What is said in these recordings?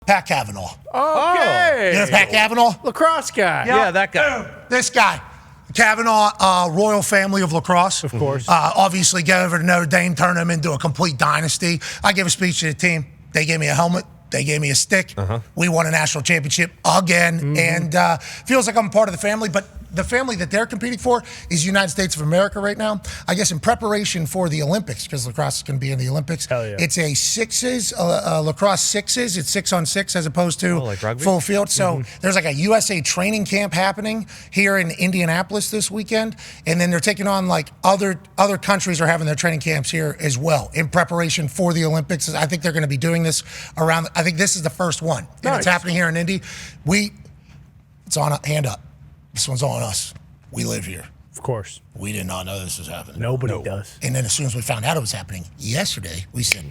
Pat Cavanaugh. Okay. You know Pat Cavanaugh? Lacrosse guy. Yeah, that guy. This guy. Cavanaugh, royal family of lacrosse. Of course. Obviously, go over to Notre Dame, turn them into a complete dynasty. I gave a speech to the team. They gave me a helmet. They gave me a stick. We won a national championship again. And feels like I'm part of the family. But the family that they're competing for is the United States of America right now. I guess in preparation for the Olympics, because lacrosse is going to be in the Olympics. Hell yeah. It's a sixes, lacrosse sixes. It's 6-on-6 as opposed to like rugby? full field. So there's like a USA training camp happening here in Indianapolis this weekend. And then they're taking on like other countries are having their training camps here as well in preparation for the Olympics. I think they're going to be doing this around, I think this is the first one. And it's happening here in Indy. It's on a hand up. This one's on us. We live here. Of course. We did not know this was happening. Nobody does. And then as soon as we found out it was happening yesterday, we said,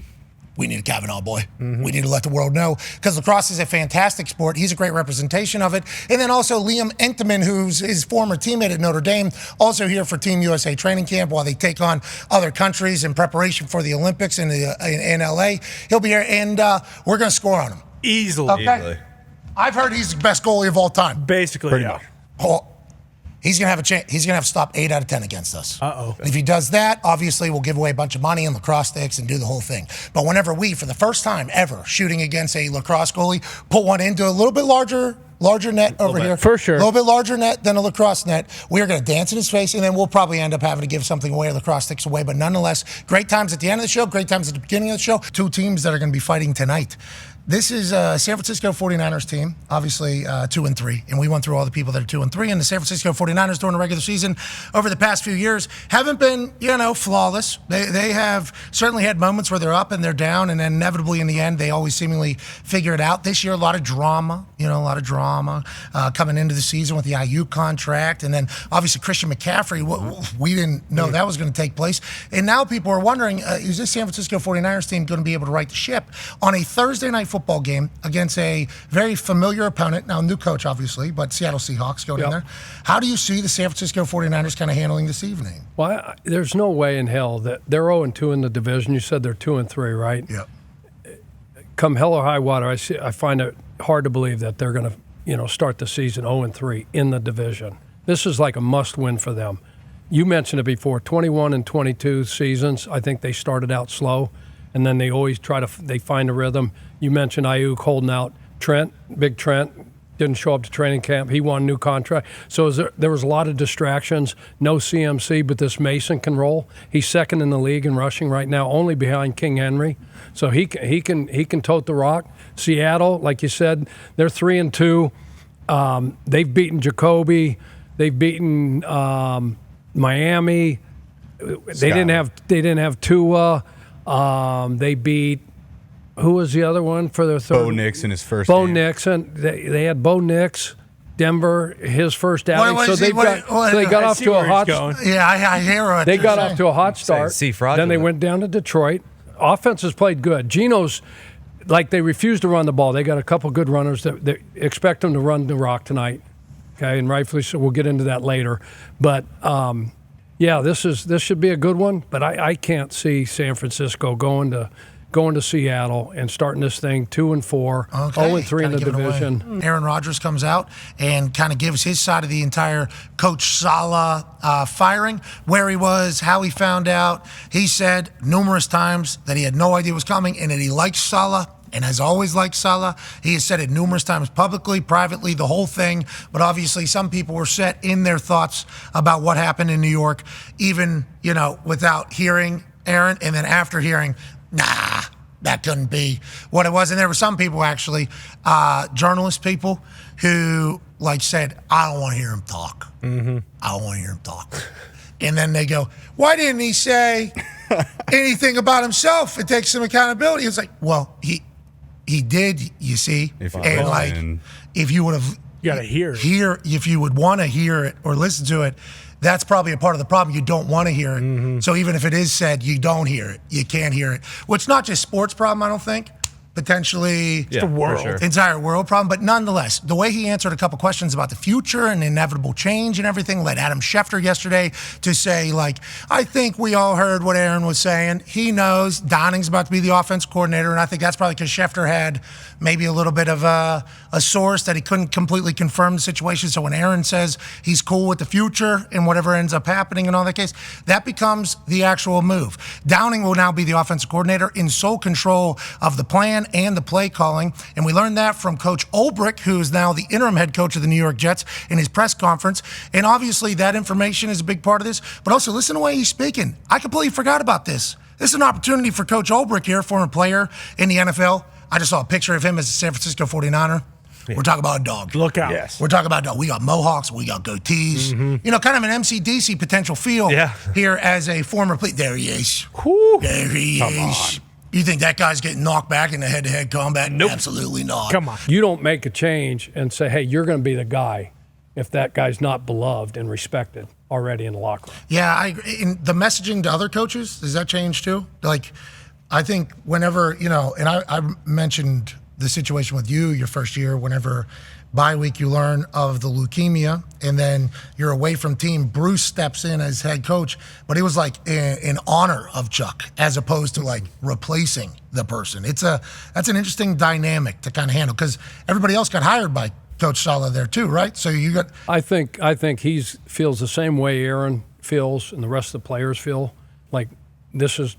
we need a Cavanaugh boy. We need to let the world know because lacrosse is a fantastic sport. He's a great representation of it. And then also Liam Entenmann, who's his former teammate at Notre Dame, also here for Team USA training camp while they take on other countries in preparation for the Olympics in LA. He'll be here, and we're going to score on him. Easily. Okay? I've heard he's the best goalie of all time. Basically, Pretty much. Oh, he's going to have a chance. He's going to have to stop 8 out of 10 against us. Uh-oh. If he does that, obviously we'll give away a bunch of money and lacrosse sticks and do the whole thing. But whenever we, for the first time ever, shooting against a lacrosse goalie, put one into a little bit larger net over here. For sure. A little bit larger net than a lacrosse net. We're going to dance in his face, and then we'll probably end up having to give something away, lacrosse sticks away. But nonetheless, great times at the end of the show, great times at the beginning of the show. Two teams that are going to be fighting tonight. This is a San Francisco 49ers team, obviously 2-3, and we went through all the people that are 2-3. And the San Francisco 49ers during the regular season over the past few years haven't been, flawless. They have certainly had moments where they're up and they're down, and then inevitably in the end they always seemingly figure it out. This year, a lot of drama coming into the season with the IU contract, and then obviously Christian McCaffrey. We didn't know that was going to take place, and now people are wondering: is this San Francisco 49ers team going to be able to right the ship on a Thursday night football game against a very familiar opponent, now new coach obviously, but Seattle Seahawks going in there? How do you see the San Francisco 49ers kind of handling this evening? Well, there's no way in hell that they're 0-2 in the division. You said they're 2-3, right? Yeah. Come hell or high water, I find it hard to believe that they're going to start the season 0-3 in the division. This is like a must-win for them. You mentioned it before, 21 and 22 seasons. I think they started out slow, and then they always they find a rhythm. You mentioned Ayuk holding out. Big Trent, didn't show up to training camp. He won a new contract. So there was a lot of distractions. No CMC, but this Mason can roll. He's second in the league in rushing right now, only behind King Henry. So he can tote the rock. Seattle, like you said, they're 3-2. They've beaten Jacoby. They've beaten Miami. They didn't have Tua. They beat. Who was the other one for their third? Bo Nix in his first Bo game. Nix, and they had Bo Nix, Denver, his first outing. What so is they he- got what- so they got I off see to a where he's hot. going. Yeah, I hear what They you're got saying. off to a hot start. See, Then fraudulent. they went down to Detroit. Offense has played good. Geno's like they refuse to run the ball. They got a couple good runners that they expect them to run the rock tonight. Okay, and rightfully so. We'll get into that later. But this should be a good one. But I can't see San Francisco going to Seattle and starting this thing 2-4, 0-3 in the division. Aaron Rodgers comes out and kind of gives his side of the entire Coach Saleh firing, where he was, how he found out. He said numerous times that he had no idea it was coming and that he likes Saleh and has always liked Saleh. He has said it numerous times publicly, privately, the whole thing. But obviously some people were set in their thoughts about what happened in New York, even, without hearing Aaron, and then after hearing, nah, that couldn't be what it was. And there were some people actually, journalist people, who said, I don't want to hear him talk. I don't want to hear him talk. And then they go, why didn't he say anything about himself? It takes some accountability. It's like, well, he did, you see. If you would have, You got to hear it. if you would want to hear it or listen to it, that's probably a part of the problem. You don't want to hear it. So even if it is said, you don't hear it. You can't hear it. Well, it's not just sports problem, I don't think. potentially the world. Sure. entire world problem. But nonetheless, the way he answered a couple questions about the future and inevitable change and everything led Adam Schefter yesterday to say, like, I think we all heard what Aaron was saying. He knows Downing's about to be the offense coordinator, and I think that's probably because Schefter had maybe a little bit of a source that he couldn't completely confirm the situation. So when Aaron says he's cool with the future and whatever ends up happening in all that case, that becomes the actual move. Downing will now be the offensive coordinator in sole control of the plan and the play calling. And we learned that from Coach Ulbrich, who is now the interim head coach of the New York Jets, in his press conference. And obviously that information is a big part of this. But also listen to the way he's speaking. I completely forgot about this. This is an opportunity for Coach Ulbrich here, former player in the NFL. I just saw a picture of him as a San Francisco 49er. Yeah. We're talking about a dog. Look out. Yes. We're talking about a dog. We got mohawks. We got goatees. Mm-hmm. You know, kind of an MCDC potential feel here as a former player. There he is. Whew. There he is. You think that guy's getting knocked back in the head-to-head combat? Nope. Absolutely not. Come on. You don't make a change and say, hey, you're going to be the guy if that guy's not beloved and respected already in the locker room. Yeah, in the messaging to other coaches, does that change too? Like, I think whenever, you know, and I mentioned the situation with you your first year, whenever bye week you learn of the leukemia and then you're away from team, Bruce steps in as head coach, but it was like in honor of Chuck as opposed to like replacing the person. That's an interesting dynamic to kind of handle because everybody else got hired by Coach Saleh there too, right? So you got. I think he feels the same way Aaron feels and the rest of the players feel. Like this is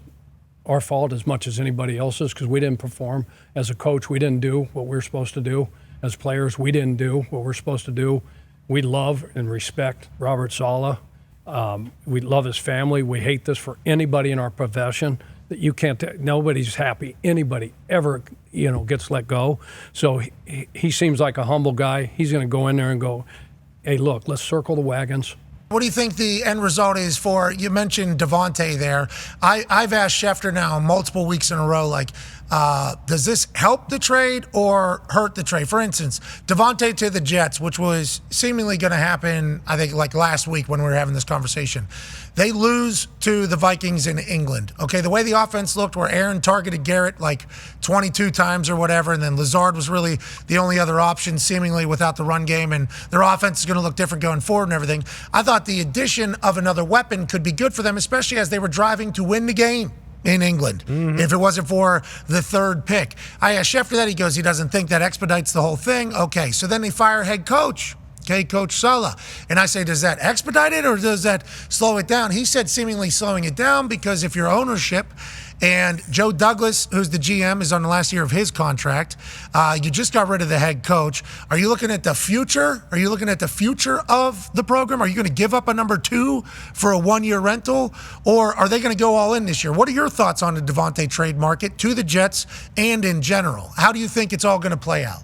our fault as much as anybody else's because we didn't perform. As a coach, we didn't do what we were supposed to do. As players, we didn't do what we're supposed to do. We love and respect Robert Saleh. We love his family. We hate this for anybody in our profession. That you can't. Nobody's happy. Anybody ever, gets let go. So he seems like a humble guy. He's going to go in there and go, "Hey, look, let's circle the wagons." What do you think the end result is for, you mentioned Davante there. I've asked Schefter now multiple weeks in a row, like, does this help the trade or hurt the trade? For instance, Davante to the Jets, which was seemingly going to happen, I think, like last week when we were having this conversation. They lose to the Vikings in England. Okay, the way the offense looked where Aaron targeted Garrett like 22 times or whatever, and then Lazard was really the only other option seemingly without the run game, and their offense is going to look different going forward and everything. I thought the addition of another weapon could be good for them, especially as they were driving to win the game in England, if it wasn't for the third pick. I asked Schefter that. He goes, he doesn't think that expedites the whole thing. Okay, so then they fire head coach. Okay, Coach Saleh. And I say, does that expedite it or does that slow it down? He said seemingly slowing it down because if your ownership and Joe Douglas, who's the GM, is on the last year of his contract, you just got rid of the head coach. Are you looking at the future? Are you looking at the future of the program? Are you going to give up a number 2 for a 1-year rental? Or are they going to go all in this year? What are your thoughts on the Davante trade market to the Jets and in general? How do you think it's all going to play out?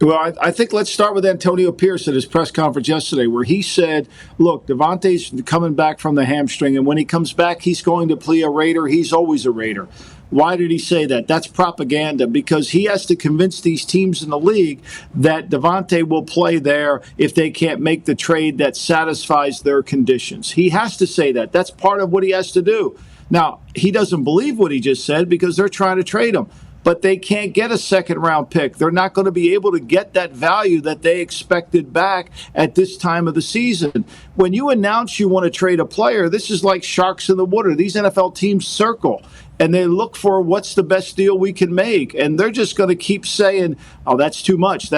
Well, I think let's start with Antonio Pierce at his press conference yesterday where he said, look, Davante's coming back from the hamstring, and when he comes back, he's going to play a Raider. He's always a Raider. Why did he say that? That's propaganda because he has to convince these teams in the league that Davante will play there if they can't make the trade that satisfies their conditions. He has to say that. That's part of what he has to do. Now, he doesn't believe what he just said because they're trying to trade him. But they can't get a second-round pick. They're not going to be able to get that value that they expected back at this time of the season. When you announce you want to trade a player, this is like sharks in the water. These NFL teams circle, and they look for what's the best deal we can make. And they're just going to keep saying, oh, that's too much,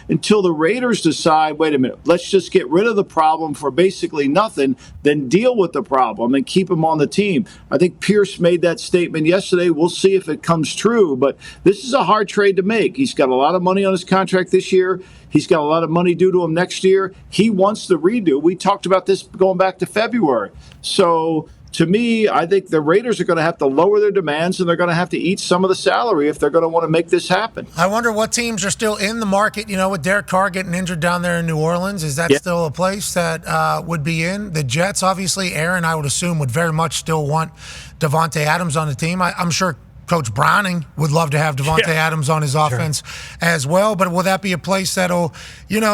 until the Raiders decide, wait a minute, let's just get rid of the problem for basically nothing, then deal with the problem and keep him on the team. I think Pierce made that statement yesterday. We'll see if it comes true, but this is a hard trade to make. He's got a lot of money on his contract this year. He's got a lot of money due to him next year. He wants the redo. We talked about this going back to February. So to me, I think the Raiders are going to have to lower their demands and they're going to have to eat some of the salary if they're going to want to make this happen. I wonder what teams are still in the market, with Derek Carr getting injured down there in New Orleans. Is that still a place that would be in? The Jets, obviously, Aaron, I would assume, would very much still want Davante Adams on the team. I'm sure Coach Browning would love to have Davante Adams on his offense as well. But will that be a place that'll,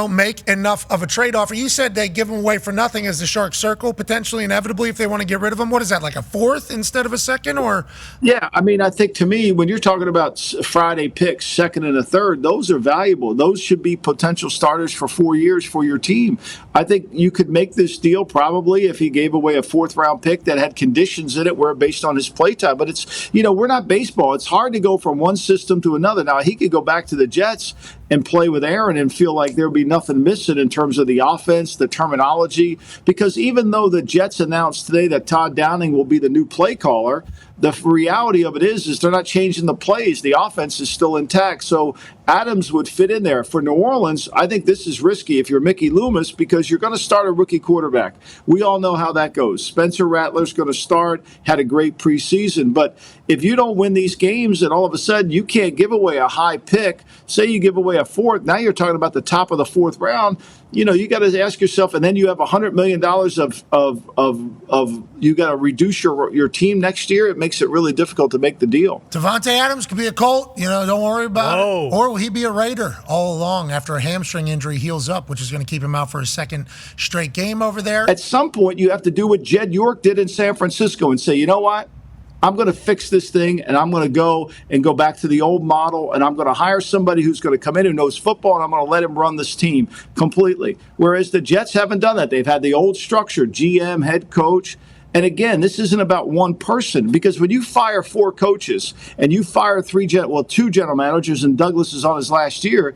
make enough of a trade offer? You said they give him away for nothing as the Shark Circle, potentially, inevitably, if they want to get rid of him. What is that, like a fourth instead of a second? Or Yeah, I mean, I think to me, when you're talking about Friday picks, second and a third, those are valuable. Those should be potential starters for 4 years for your team. I think you could make this deal probably if he gave away a fourth-round pick that had conditions in it where based on his play time. But it's, we're not baseball. It's hard to go from one system to another. Now, he could go back to the Jets and play with Aaron and feel like there'll be nothing missing in terms of the offense, the terminology. Because even though the Jets announced today that Todd Downing will be the new play caller, the reality of it is they're not changing the plays. The offense is still intact. So Adams would fit in there. For New Orleans, I think this is risky if you're Mickey Loomis because you're going to start a rookie quarterback. We all know how that goes. Spencer Rattler's going to start, had a great preseason. But if you don't win these games and all of a sudden you can't give away a high pick, say you give away a fourth, now you're talking about the top of the fourth round, you got to ask yourself, and then you have $100 million of you got to reduce your team next year. It makes it really difficult to make the deal. Davante Adams could be a Colt, don't worry about it. Or will he be a Raider all along after a hamstring injury heals up, which is going to keep him out for a second straight game over there? At some point, you have to do what Jed York did in San Francisco and say, you know what? I'm going to fix this thing, and I'm going to go back to the old model, and I'm going to hire somebody who's going to come in who knows football, and I'm going to let him run this team completely. Whereas the Jets haven't done that. They've had the old structure, GM, head coach. And again, this isn't about one person, because when you fire 4 coaches and you fire 2 general managers, and Douglas is on his last year,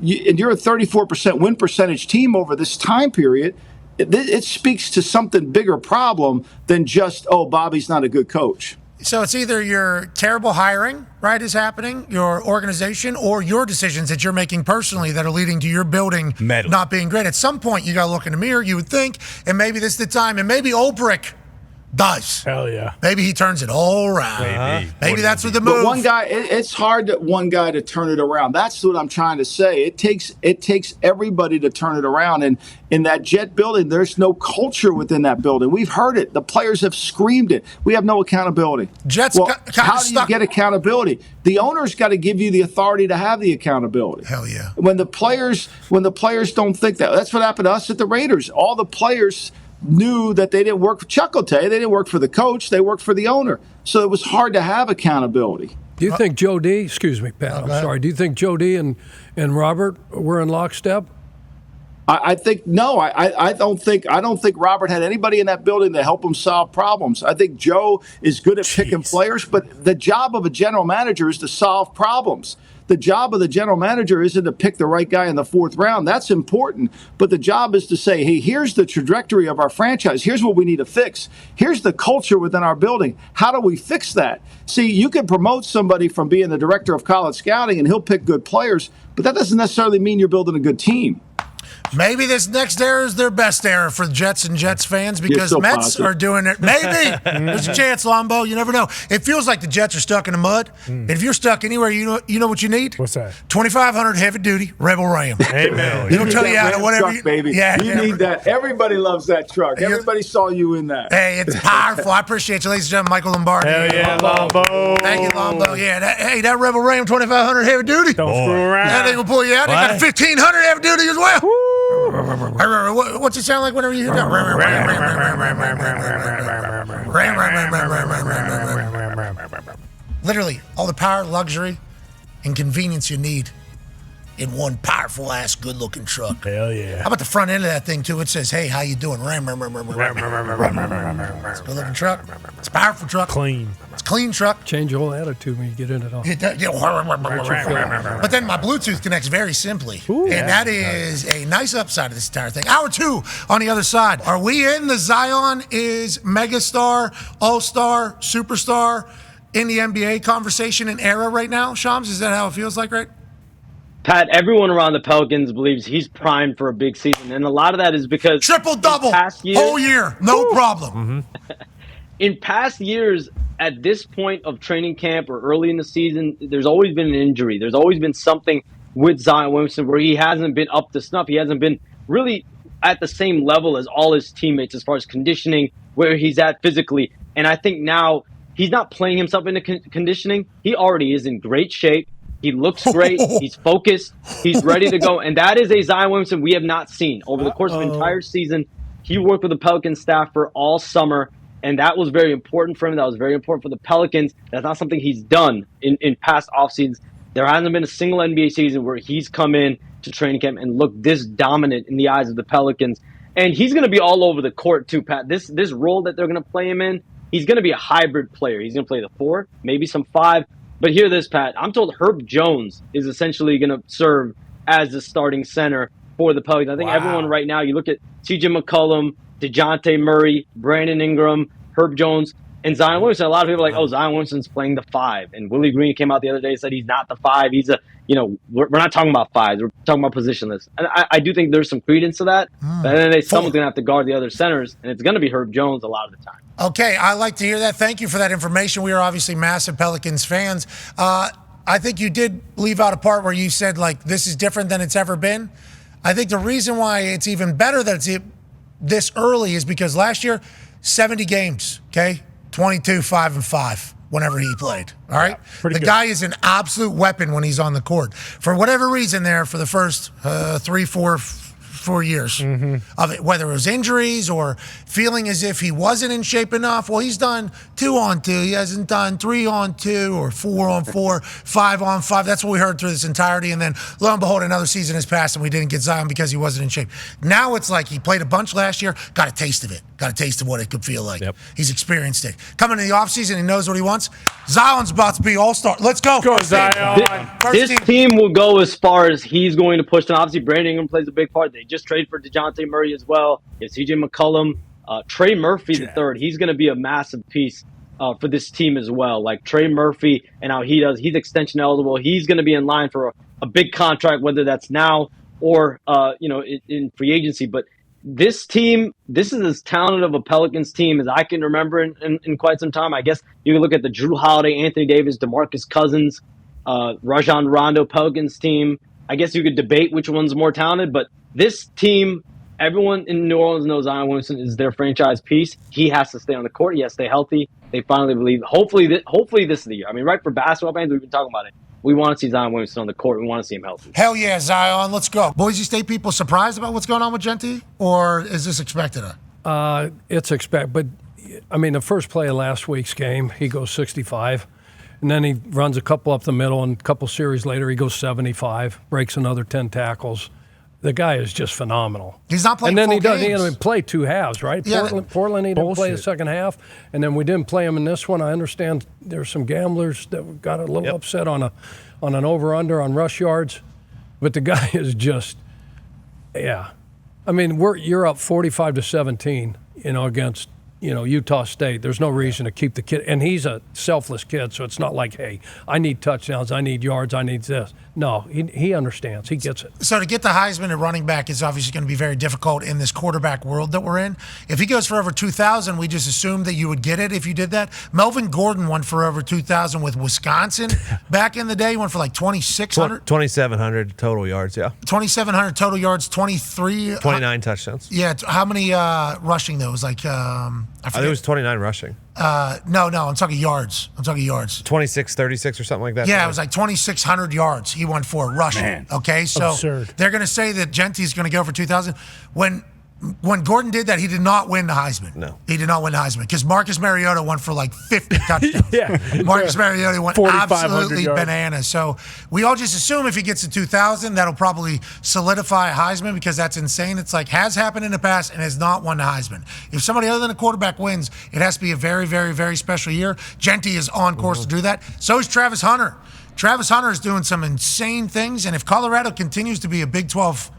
and you're a 34% win percentage team over this time period, it speaks to something bigger problem than just, Bobby's not a good coach. So it's either your terrible hiring, right, is happening, your organization, or your decisions that you're making personally that are leading to your building not being great. At some point, you got to look in the mirror, you would think, and maybe this is the time, and maybe Olbrich does. Hell yeah. Maybe he turns it all around. Maybe that's what the move. But one guy, it's hard that one guy to turn it around. That's what I'm trying to say. It takes everybody to turn it around. And in that Jet building, there's no culture within that building. We've heard it. The players have screamed it. We have no accountability. Jets how do you get accountability? The owner's got to give you the authority to have the accountability. Hell yeah. When the players don't think that, that's what happened to us at the Raiders. All the players knew that they didn't work for Chuck O'Tay. They didn't work for the coach. They worked for the owner. So it was hard to have accountability. Do you think Joe D, excuse me, Pat, I'm sorry, do you think Joe D and Robert were in lockstep? I think no. I don't think Robert had anybody in that building to help him solve problems. I think Joe is good at picking players, but the job of a general manager is to solve problems. The job of the general manager isn't to pick the right guy in the 4th round. That's important. But the job is to say, hey, here's the trajectory of our franchise. Here's what we need to fix. Here's the culture within our building. How do we fix that? See, you can promote somebody from being the director of college scouting and he'll pick good players, but that doesn't necessarily mean you're building a good team. Maybe this next era is their best era for Jets and Jets fans because so Mets positive. are doing it. Maybe. There's a chance, Lombo. You never know. It feels like the Jets are stuck in the mud. If you're stuck anywhere, you know what you need? What's that? 2,500 heavy duty Rebel Ram. Amen. It'll tell you how to whatever. Truck, baby. Yeah, you need that. Everybody loves that truck. Everybody saw you in that. Hey, it's powerful. I appreciate you, ladies and gentlemen. Michael Lombardi. Hell yeah, Lombo. Thank you, Lombo. Yeah, that Rebel Ram 2,500 heavy duty. Don't screw around. That thing will pull you out. They got 1,500 heavy duty as well. What's it sound like whenever you hear that? Literally, all the power, luxury, and convenience you need in one powerful ass, good-looking truck. Hell yeah. How about the front end of that thing too? It says, "Hey, how you doing?" It's a good-looking truck. It's a powerful truck. Clean. It's a clean truck. Change your whole attitude when you get in it all. But then my Bluetooth connects very simply. Ooh, and that is a nice upside of this entire thing. Hour 2 on the other side. Are we in the Zion is megastar, all-star, superstar in the NBA conversation and era right now, Shams? Is that how it feels like, right? Pat, everyone around the Pelicans believes he's primed for a big season, and a lot of that is because triple-double, whole year, no problem. In past years, at this point of training camp or early in the season, there's always been an injury. There's always been something with Zion Williamson where he hasn't been up to snuff. He hasn't been really at the same level as all his teammates as far as conditioning, where he's at physically. And I think now he's not playing himself into conditioning. He already is in great shape. He looks great. He's focused. He's ready to go. And that is a Zion Williamson we have not seen over the course of the entire season. He worked with the Pelicans staff for all summer, and that was very important for him. That was very important for the Pelicans. That's not something he's done in past off seasons. There hasn't been a single NBA season where he's come in to training camp and looked this dominant in the eyes of the Pelicans. And he's going to be all over the court too, Pat. This role that they're going to play him in, he's going to be a hybrid player. He's going to play the 4, maybe some 5. But hear this, Pat. I'm told Herb Jones is essentially going to serve as the starting center for the Pelicans. I think everyone right now, you look at CJ McCollum, DeJounte Murray, Brandon Ingram, Herb Jones, and Zion Williamson. A lot of people are like, oh, Zion Williamson's playing the 5. And Willie Green came out the other day and said he's not the 5. He's we're not talking about 5s. We're talking about positionless. And I do think there's some credence to that. But then someone's going to have to guard the other centers, and it's going to be Herb Jones a lot of the time. Okay, I like to hear that. Thank you for that information. We are obviously massive Pelicans fans. I think you did leave out a part where you said, like, this is different than it's ever been. I think the reason why it's even better that it's this early is because last year, 70 games, okay? 22, 5-5 whenever he played, all right? The good. guy is an absolute weapon when he's on the court. For whatever reason there, for the first 4 years of it, whether it was injuries or feeling as if he wasn't in shape enough. Well, he's done 2-on-2. He hasn't done 3-on-2 or 4-on-4, 5-on-5. That's what we heard through this entirety. And then, lo and behold, another season has passed and we didn't get Zion because he wasn't in shape. Now it's like he played a bunch last year, got a taste of it, got a taste of what it could feel like. Yep. He's experienced it. Coming in the offseason, he knows what he wants. Zion's about to be all-star. Let's go. Go, Zion. This team will go as far as he's going to push them. Obviously, Brandon Ingram plays a big part. They just traded for DeJounte Murray as well. You have CJ McCollum, Trey Murphy III. He's going to be a massive piece for this team as well. Like Trey Murphy and how he does. He's extension eligible. He's going to be in line for a big contract, whether that's now or in free agency. But this team, this is as talented of a Pelicans team as I can remember in quite some time. I guess you can look at the Drew Holiday, Anthony Davis, DeMarcus Cousins, Rajon Rondo Pelicans team. I guess you could debate which one's more talented, but this team, everyone in New Orleans knows Zion Williamson is their franchise piece. He has to stay on the court. He has to stay healthy. They finally believe. Hopefully this is the year. I mean, right, for basketball fans, we've been talking about it. We want to see Zion Williamson on the court. We want to see him healthy. Hell yeah, Zion. Let's go. Boise State people surprised about what's going on with Genty, or is this expected? It's expected. But, I mean, the first play of last week's game, he goes 65. And then he runs a couple up the middle, and a couple series later, he goes 75, breaks another 10 tackles. The guy is just phenomenal. He's not playing full games. And then games. he didn't play 2 halves, right? Yeah, Portland, he didn't play the second half, and then we didn't play him in this one. I understand there's some gamblers that got a little upset on an over-under on rush yards, but the guy is just, I mean, you're up 45-17, against Utah State. There's no reason to keep the kid. And he's a selfless kid, so it's not like, hey, I need touchdowns, I need yards, I need this. No, he understands. He gets it. So to get the Heisman at running back is obviously going to be very difficult in this quarterback world that we're in. If he goes for over 2,000, we just assumed that you would get it if you did that. Melvin Gordon went for over 2,000 with Wisconsin back in the day. He went for like 2,600. 2,700 total yards, 2,700 total yards, 29 touchdowns. Yeah, how many rushing though? It was like, I think it was 29 rushing. No, I'm talking yards. 26, 36 or something like that. Yeah, it was like 2,600 yards he went for rushing. Man, okay, so absurd. They're going to say that Genty's going to go for 2,000. When Gordon did that, he did not win the Heisman. No. He did not win the Heisman because Marcus Mariota went for like 50 touchdowns. Marcus Mariota went 4,500 absolutely yards. bananas. So we all just assume if he gets to 2,000, that'll probably solidify a Heisman because that's insane. It's like has happened in the past and has not won the Heisman. If somebody other than a quarterback wins, it has to be a very, very, very special year. Genty is on course to do that. So is Travis Hunter. Travis Hunter is doing some insane things, and if Colorado continues to be a Big 12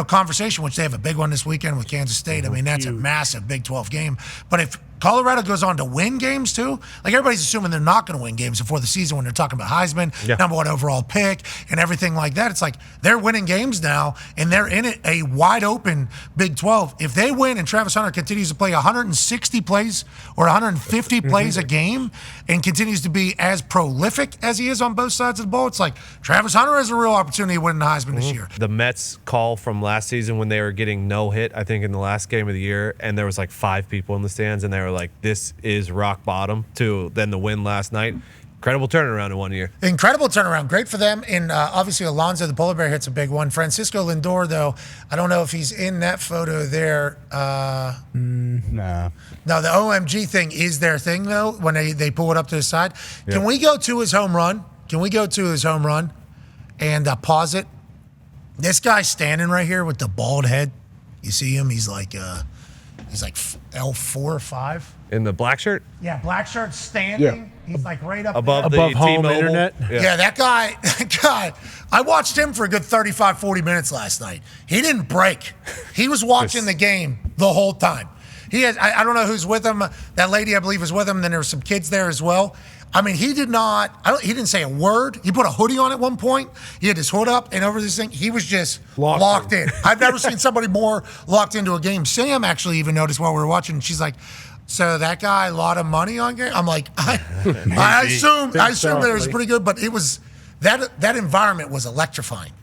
conversation, which they have a big one this weekend with Kansas State. I mean, that's a massive Big 12 game. But if Colorado goes on to win games too, like everybody's assuming they're not going to win games before the season when they're talking about Heisman, number 1 overall pick, and everything like that. It's like they're winning games now, and they're in it a wide open Big 12. If they win and Travis Hunter continues to play 160 plays or 150 plays a game and continues to be as prolific as he is on both sides of the ball, it's like Travis Hunter has a real opportunity to win the Heisman this year. The Mets call from last season when they were getting no hit, I think, in the last game of the year, and there was like 5 people in the stands, and they were like, this is rock bottom, to then the win last night. Incredible turnaround in 1 year. Incredible turnaround. Great for them. And obviously, Alonzo, the polar bear, hits a big one. Francisco Lindor, though, I don't know if he's in that photo there. No. No, the OMG thing is their thing, though, when they pull it up to the side. Yeah. Can we go to his home run? And pause it? This guy's standing right here with the bald head. You see him? He's like L4 or 5. In the black shirt? Yeah, black shirt standing. Yeah. He's like right up Above there. the home T-Mobile. internet? Yeah, that guy, I watched him for a good 35, 40 minutes last night. He didn't break. He was watching the game the whole time. I don't know who's with him. That lady, I believe, was with him. Then there were some kids there as well. I mean, he didn't say a word. He put a hoodie on at one point. He had his hood up and over this thing. He was just locked in. I've never seen somebody more locked into a game. Sam actually even noticed while we were watching. She's like, so that guy, a lot of money on game? I'm like, I assume that it was pretty good, but it was that environment was electrifying.